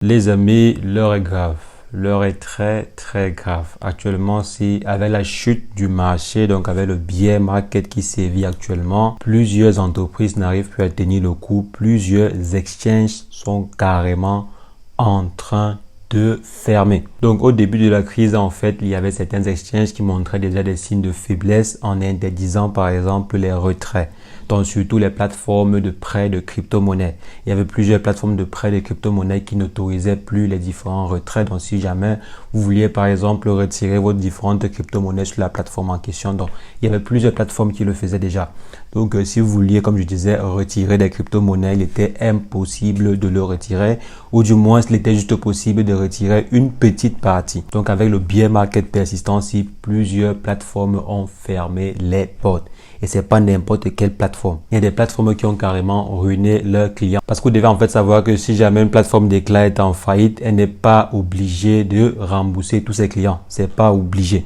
Les amis, l'heure est grave. L'heure est très grave. Actuellement, si avec la chute du marché, donc avec le bear market qui sévit actuellement, plusieurs entreprises n'arrivent plus à tenir le coup. Plusieurs exchanges sont carrément en train de fermer. Donc au début de la crise, en fait, il y avait certains exchanges qui montraient déjà des signes de faiblesse en interdisant par exemple les retraits. Donc surtout les plateformes de prêt de crypto-monnaies. Il y avait plusieurs plateformes de prêt de crypto-monnaies qui n'autorisaient plus les différents retraits. Donc si jamais vous vouliez par exemple retirer vos différentes crypto-monnaies sur la plateforme en question, donc il y avait plusieurs plateformes qui le faisaient déjà. Donc si vous vouliez, comme je disais, retirer des crypto-monnaies, il était impossible de le retirer, ou du moins il était juste possible de retirer une petite partie. Donc avec le bear market persistant, si plusieurs plateformes ont fermé les portes. Et c'est pas n'importe quelle plateforme. Il y a des plateformes qui ont carrément ruiné leurs clients. Parce que vous devez en fait savoir que si jamais une plateforme déclare être en faillite, elle n'est pas obligée de rembourser tous ses clients. C'est pas obligé.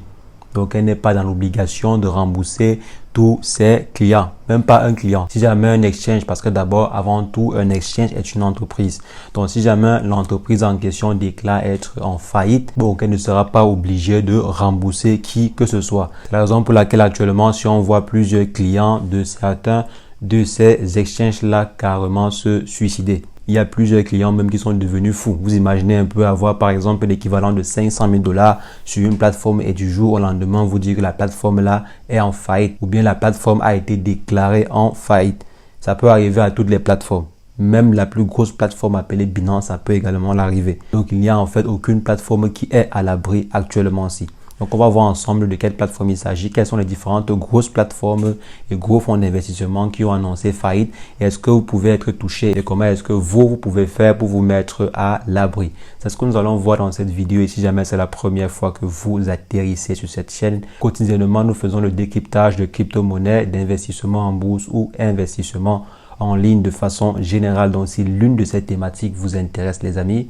Donc, elle n'est pas dans l'obligation de rembourser tous ses clients, même pas un client. Si jamais un exchange, parce que d'abord, avant tout, un exchange est une entreprise. Donc, si jamais l'entreprise en question déclare être en faillite, donc elle ne sera pas obligée de rembourser qui que ce soit. C'est la raison pour laquelle actuellement, si on voit plusieurs clients de certains de ces exchanges-là carrément se suicider. Il y a plusieurs clients même qui sont devenus fous. Vous imaginez un peu avoir par exemple l'équivalent de 500 000 $ sur une plateforme et du jour au lendemain vous dire que la plateforme là est en faillite ou bien la plateforme a été déclarée en faillite. Ça peut arriver à toutes les plateformes. Même la plus grosse plateforme appelée Binance, ça peut également l'arriver. Donc il n'y a en fait aucune plateforme qui est à l'abri actuellement-ci. Donc, on va voir ensemble de quelle plateforme il s'agit, quelles sont les différentes grosses plateformes et gros fonds d'investissement qui ont annoncé faillite et est-ce que vous pouvez être touché et comment est-ce que vous pouvez faire pour vous mettre à l'abri. C'est ce que nous allons voir dans cette vidéo et si jamais c'est la première fois que vous atterrissez sur cette chaîne, quotidiennement, nous faisons le décryptage de crypto-monnaies, d'investissement en bourse ou investissement en ligne de façon générale. Donc, si l'une de ces thématiques vous intéresse, les amis,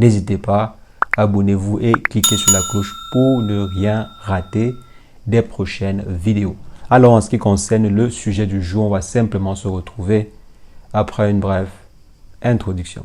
n'hésitez pas. Abonnez-vous et cliquez sur la cloche pour ne rien rater des prochaines vidéos. Alors, en ce qui concerne le sujet du jour, on va simplement se retrouver après une brève introduction.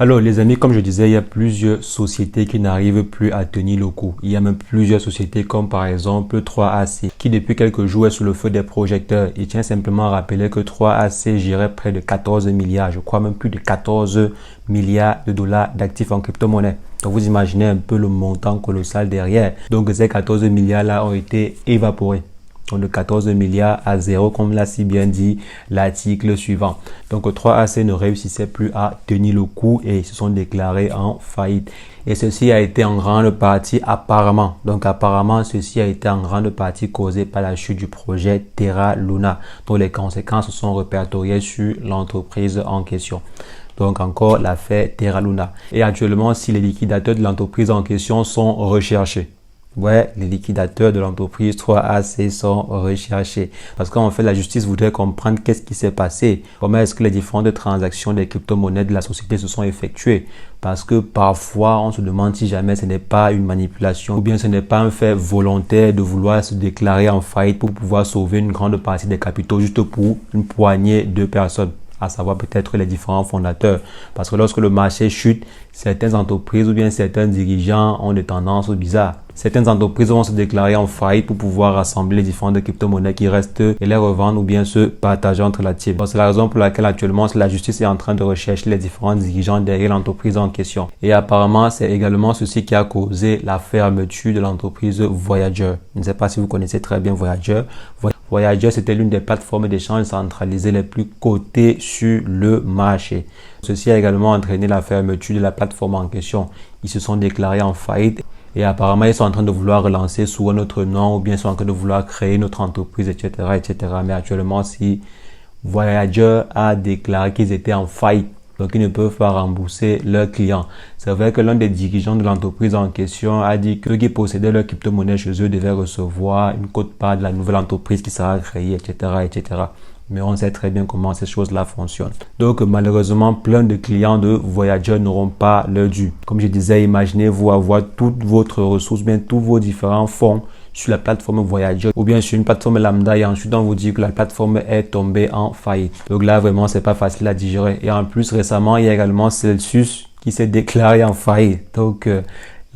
Alors les amis, comme je disais, il y a plusieurs sociétés qui n'arrivent plus à tenir le coup. Il y a même plusieurs sociétés comme par exemple 3AC qui depuis quelques jours est sous le feu des projecteurs. Il tient simplement à rappeler que 3AC gérait près de 14 milliards, je crois même plus de 14 milliards de dollars d'actifs en crypto-monnaie. Donc vous imaginez un peu le montant colossal derrière. Donc ces 14 milliards là ont été évaporés. Donc de 14 milliards à zéro, comme l'a si bien dit l'article suivant. Donc 3AC ne réussissait plus à tenir le coup et ils se sont déclarés en faillite. Et ceci a été en grande partie apparemment. Donc apparemment, ceci a été en grande partie causé par la chute du projet Terra Luna, dont les conséquences sont répertoriées sur l'entreprise en question. Donc encore l'affaire Terra Luna. Et actuellement, si les liquidateurs de l'entreprise en question sont recherchés. Ouais, les liquidateurs de l'entreprise 3AC sont recherchés. Parce qu'en fait, la justice voudrait comprendre qu'est-ce qui s'est passé. Comment est-ce que les différentes transactions des crypto-monnaies de la société se sont effectuées. Parce que parfois, on se demande si jamais ce n'est pas une manipulation ou bien ce n'est pas un fait volontaire de vouloir se déclarer en faillite pour pouvoir sauver une grande partie des capitaux juste pour une poignée de personnes, à savoir peut-être les différents fondateurs. Parce que lorsque le marché chute, certaines entreprises ou bien certains dirigeants ont des tendances bizarres. Certaines entreprises vont se déclarer en faillite pour pouvoir rassembler les différentes crypto-monnaies qui restent et les revendre ou bien se partager entre la team. C'est la raison pour laquelle actuellement la justice est en train de rechercher les différents dirigeants derrière l'entreprise en question. Et apparemment, c'est également ceci qui a causé la fermeture de l'entreprise Voyager. Je ne sais pas si vous connaissez très bien Voyager. Voyager, c'était l'une des plateformes d'échange centralisées les plus cotées sur le marché. Ceci a également entraîné la fermeture de la plateforme en question. Ils se sont déclarés en faillite et apparemment, ils sont en train de vouloir relancer sous un autre nom ou bien ils sont en train de vouloir créer une autre entreprise, etc., etc. Mais actuellement, si Voyager a déclaré qu'ils étaient en faillite, donc ils ne peuvent pas rembourser leurs clients. C'est vrai que l'un des dirigeants de l'entreprise en question a dit que ceux qui possédaient leur crypto-monnaie chez eux devaient recevoir une quote-part de la nouvelle entreprise qui sera créée, etc., etc. Mais on sait très bien comment ces choses-là fonctionnent. Donc malheureusement, plein de clients de Voyager n'auront pas leur dû. Comme je disais, imaginez-vous avoir toutes votre ressources, bien tous vos différents fonds sur la plateforme Voyager ou bien sur une plateforme lambda et ensuite on vous dit que la plateforme est tombée en faillite. Donc là, vraiment, c'est pas facile à digérer. Et en plus, récemment, il y a également Celsius qui s'est déclaré en faillite. Donc,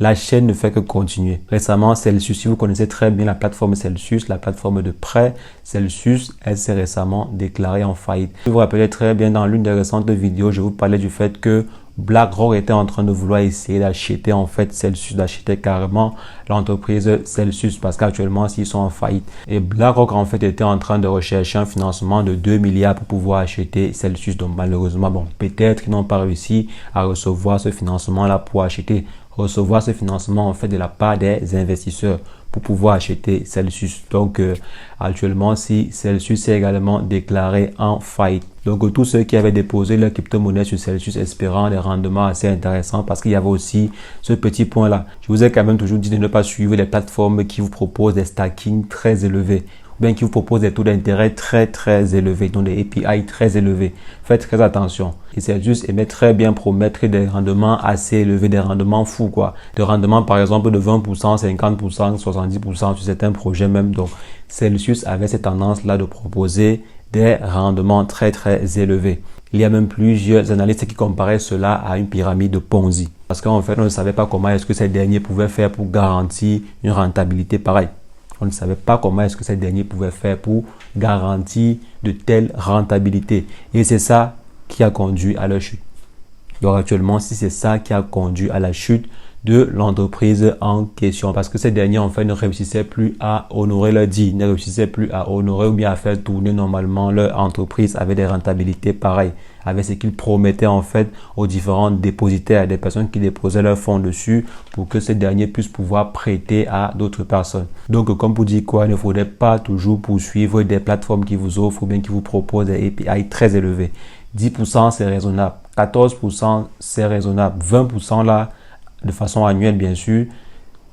la chaîne ne fait que continuer. Récemment, Celsius, si vous connaissez très bien la plateforme Celsius, la plateforme de prêt Celsius, elle s'est récemment déclarée en faillite. Vous vous rappelez très bien, dans l'une des récentes vidéos, je vous parlais du fait que BlackRock était en train de vouloir essayer d'acheter en fait Celsius, d'acheter carrément l'entreprise Celsius parce qu'actuellement s'ils sont en faillite. Et BlackRock en fait était en train de rechercher un financement de 2 milliards pour pouvoir acheter Celsius. Donc malheureusement, bon, peut-être qu'ils n'ont pas réussi à recevoir ce financement-là pour recevoir ce financement en fait de la part des investisseurs pour pouvoir acheter Celsius. Donc actuellement, si Celsius est également déclaré en faillite. Donc tous ceux qui avaient déposé leur crypto-monnaie sur Celsius espérant des rendements assez intéressants parce qu'il y avait aussi ce petit point là. Je vous ai quand même toujours dit de ne pas suivre les plateformes qui vous proposent des stackings très élevés ou bien qui vous proposent des taux d'intérêt très élevés, donc des API très élevés. Faites très attention. Et Celsius aimait très bien promettre des rendements assez élevés, des rendements fous quoi. Des rendements par exemple de 20%, 50%, 70% sur certains projets même. Donc Celsius avait cette tendance là de proposer des rendements très élevés. Il y a même plusieurs analystes qui comparaient cela à une pyramide de Ponzi. Parce qu'en fait, on ne savait pas comment est-ce que ces derniers pouvaient faire pour garantir une rentabilité pareille. On ne savait pas comment est-ce que ces derniers pouvaient faire pour garantir de telles rentabilités. Et c'est ça qui a conduit à leur chute. Donc actuellement, si c'est ça qui a conduit à la chute de l'entreprise en question, parce que ces derniers en fait ne réussissaient plus à honorer leur dit, ne réussissaient plus à honorer ou bien à faire tourner normalement leur entreprise avec des rentabilités pareilles, avec ce qu'ils promettaient en fait aux différents dépositaires, des personnes qui déposaient leurs fonds dessus pour que ces derniers puissent pouvoir prêter à d'autres personnes. Donc comme pour dire quoi, il ne faudrait pas toujours poursuivre des plateformes qui vous offrent ou bien qui vous proposent des API très élevés. 10% c'est raisonnable, 14% c'est raisonnable, 20% là de façon annuelle bien sûr,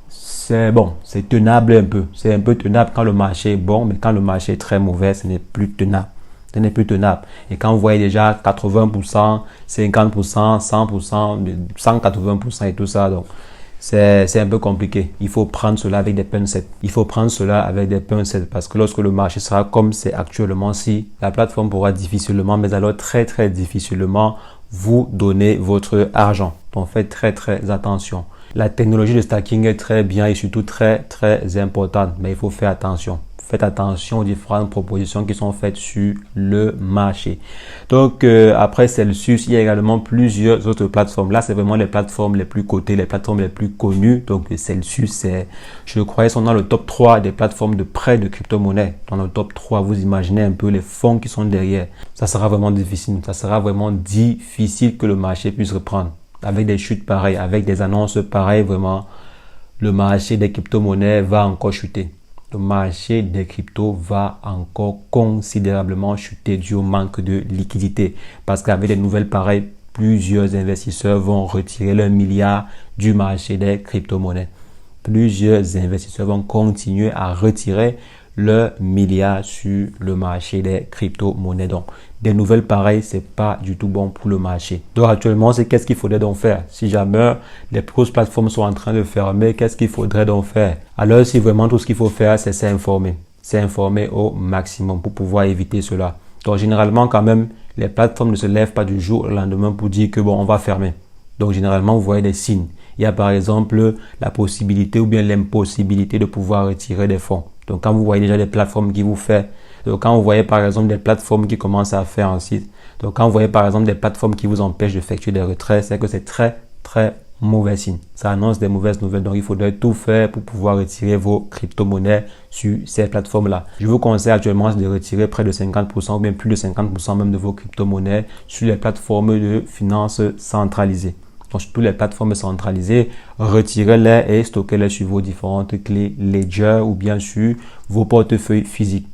c'est bon, c'est tenable un peu. C'est un peu tenable quand le marché est bon, mais quand le marché est très mauvais, ce n'est plus tenable. Ce n'est plus tenable. Et quand vous voyez déjà 80%, 50%, 100%, 180% et tout ça, donc c'est un peu compliqué. Il faut prendre cela avec des pincettes. Il faut prendre cela avec des pincettes parce que lorsque le marché sera comme c'est actuellement, si la plateforme pourra difficilement, mais alors très difficilement, vous donner votre argent. Donc faites très attention. La technologie de stacking est très bien et surtout très importante, mais il faut faire attention. Faites attention aux différentes propositions qui sont faites sur le marché. Donc après Celsius, il y a également plusieurs autres plateformes. Là, c'est vraiment les plateformes les plus cotées, les plateformes les plus connues. Donc Celsius, c'est, je crois, ils sont dans le top 3 des plateformes de prêt de crypto-monnaie. Dans le top 3, vous imaginez un peu les fonds qui sont derrière. Ça sera vraiment difficile. Ça sera vraiment difficile que le marché puisse reprendre. Avec des chutes pareilles, avec des annonces pareilles, vraiment, le marché des crypto-monnaies va encore chuter. Le marché des cryptos va encore considérablement chuter dû au manque de liquidité. Parce qu'avec des nouvelles pareilles, plusieurs investisseurs vont retirer leurs milliards du marché des crypto-monnaies. Plusieurs investisseurs vont continuer à retirer leurs milliards sur le marché des crypto-monnaies. Donc, des nouvelles pareilles, c'est pas du tout bon pour le marché. Donc, actuellement, c'est qu'est-ce qu'il faudrait donc faire? Si jamais les grosses plateformes sont en train de fermer, qu'est-ce qu'il faudrait donc faire? Alors, si vraiment tout ce qu'il faut faire, c'est s'informer. S'informer au maximum pour pouvoir éviter cela. Donc, généralement, quand même, les plateformes ne se lèvent pas du jour au lendemain pour dire que bon, on va fermer. Donc, généralement, vous voyez des signes. Il y a par exemple la possibilité ou bien l'impossibilité de pouvoir retirer des fonds. Donc, quand vous voyez déjà des plateformes qui vous font, donc quand vous voyez par exemple des plateformes qui commencent à faire un site, donc quand vous voyez par exemple des plateformes qui vous empêchent d'effectuer des retraits, c'est que c'est très mauvais signe. Ça annonce des mauvaises nouvelles. Donc, il faudrait tout faire pour pouvoir retirer vos crypto-monnaies sur ces plateformes-là. Je vous conseille actuellement de retirer près de 50% ou bien plus de 50% même de vos crypto-monnaies sur les plateformes de finances centralisées. Donc, sur toutes les plateformes centralisées, retirez-les et stockez-les sur vos différentes clés Ledger ou bien sur vos portefeuilles physiques.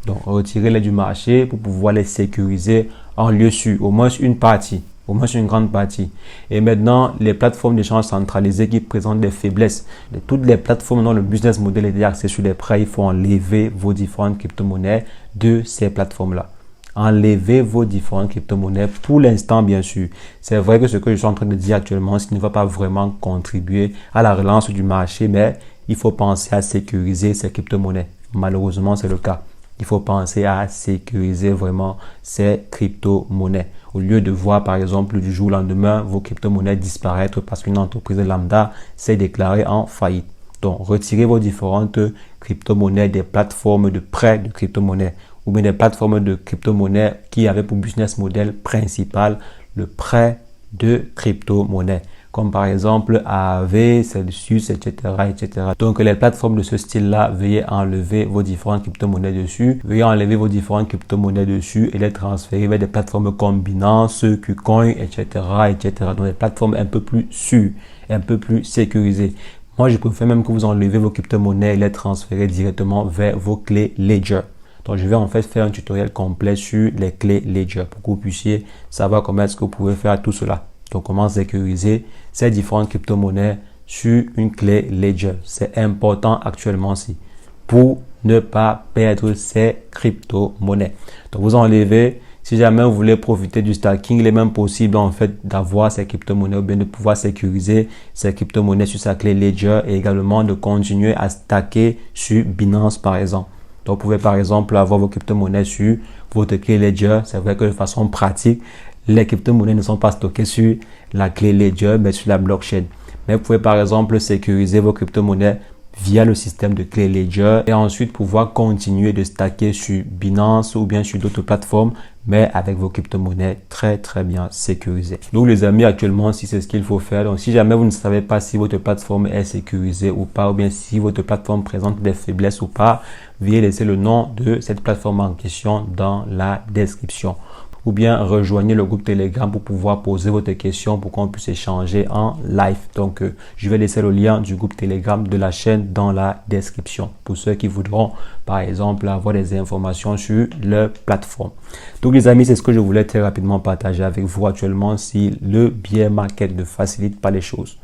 Donc, retirez-les du marché pour pouvoir les sécuriser en lieu sûr, au moins une partie, au moins une grande partie. Et maintenant, les plateformes d'échange centralisées qui présentent des faiblesses. De toutes les plateformes dont le business model est axé sur les prêts, il faut enlever vos différentes crypto-monnaies de ces plateformes-là. Enlevez vos différentes crypto-monnaies pour l'instant, bien sûr. C'est vrai que ce que je suis en train de dire actuellement, ce ne va pas vraiment contribuer à la relance du marché, mais il faut penser à sécuriser ces crypto-monnaies. Malheureusement, c'est le cas. Il faut penser à sécuriser vraiment ces crypto-monnaies. Au lieu de voir, par exemple, du jour au lendemain, vos crypto-monnaies disparaître parce qu'une entreprise lambda s'est déclarée en faillite. Donc, retirez vos différentes crypto-monnaies des plateformes de prêt de crypto-monnaies ou bien des plateformes de crypto-monnaies qui avaient pour business model principal le prêt de crypto-monnaies, comme par exemple AAV, Celsius, etc., etc. Donc, les plateformes de ce style-là, veuillez enlever vos différentes crypto-monnaies dessus. Veuillez enlever vos différentes crypto-monnaies dessus et les transférer vers des plateformes comme Binance, KuCoin, etc., etc. Donc, des plateformes un peu plus sûres, un peu plus sécurisées. Moi, je préfère même que vous enlevez vos crypto-monnaies et les transférez directement vers vos clés Ledger. Donc, je vais en fait faire un tutoriel complet sur les clés Ledger pour que vous puissiez savoir comment est-ce que vous pouvez faire tout cela. Donc, comment sécuriser ces différentes crypto-monnaies sur une clé Ledger. C'est important actuellement-ci pour ne pas perdre ces crypto-monnaies. Donc, vous enlevez. Si jamais vous voulez profiter du stacking, il est même possible en fait d'avoir ces crypto-monnaies ou bien de pouvoir sécuriser ces crypto-monnaies sur sa clé Ledger et également de continuer à stacker sur Binance par exemple. Donc, vous pouvez par exemple avoir vos crypto-monnaies sur votre clé Ledger. C'est vrai que de façon pratique, les crypto-monnaies ne sont pas stockées sur la clé Ledger, mais sur la blockchain. Mais vous pouvez par exemple sécuriser vos crypto-monnaies via le système de clé Ledger et ensuite pouvoir continuer de stacker sur Binance ou bien sur d'autres plateformes, mais avec vos crypto-monnaies très bien sécurisées. Donc les amis, actuellement, si c'est ce qu'il faut faire. Donc si jamais vous ne savez pas si votre plateforme est sécurisée ou pas, ou bien si votre plateforme présente des faiblesses ou pas, veuillez laisser le nom de cette plateforme en question dans la description. Ou bien rejoignez le groupe Telegram pour pouvoir poser votre question pour qu'on puisse échanger en live. Donc, je vais laisser le lien du groupe Telegram de la chaîne dans la description pour ceux qui voudront, par exemple, avoir des informations sur leur plateforme. Donc, les amis, c'est ce que je voulais très rapidement partager avec vous actuellement si le bear market ne facilite pas les choses.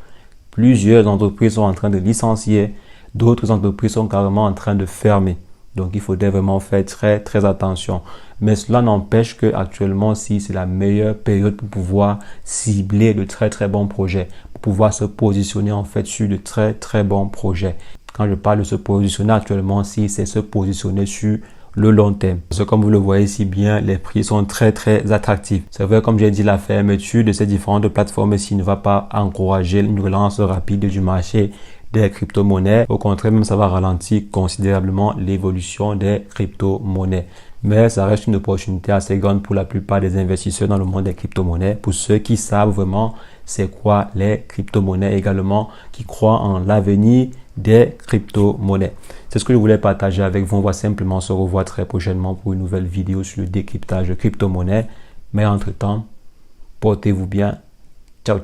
Plusieurs entreprises sont en train de licencier, d'autres entreprises sont carrément en train de fermer. Donc, il faudrait vraiment faire très attention. Mais cela n'empêche que actuellement, si c'est la meilleure période pour pouvoir cibler de très bons projets, pour pouvoir se positionner en fait sur de très bons projets. Quand je parle de se positionner actuellement, si c'est se positionner sur le long terme. Parce que comme vous le voyez si bien, les prix sont très attractifs. C'est vrai, comme j'ai dit, la fermeture de ces différentes plateformes ici ne va pas encourager une relance rapide du marché des crypto-monnaies. Au contraire, même ça va ralentir considérablement l'évolution des crypto-monnaies. Mais ça reste une opportunité assez grande pour la plupart des investisseurs dans le monde des crypto-monnaies. Pour ceux qui savent vraiment c'est quoi les crypto-monnaies, également qui croient en l'avenir des crypto-monnaies. C'est ce que je voulais partager avec vous. On va simplement se revoir très prochainement pour une nouvelle vidéo sur le décryptage de crypto-monnaies. Mais entre-temps, portez-vous bien. Ciao.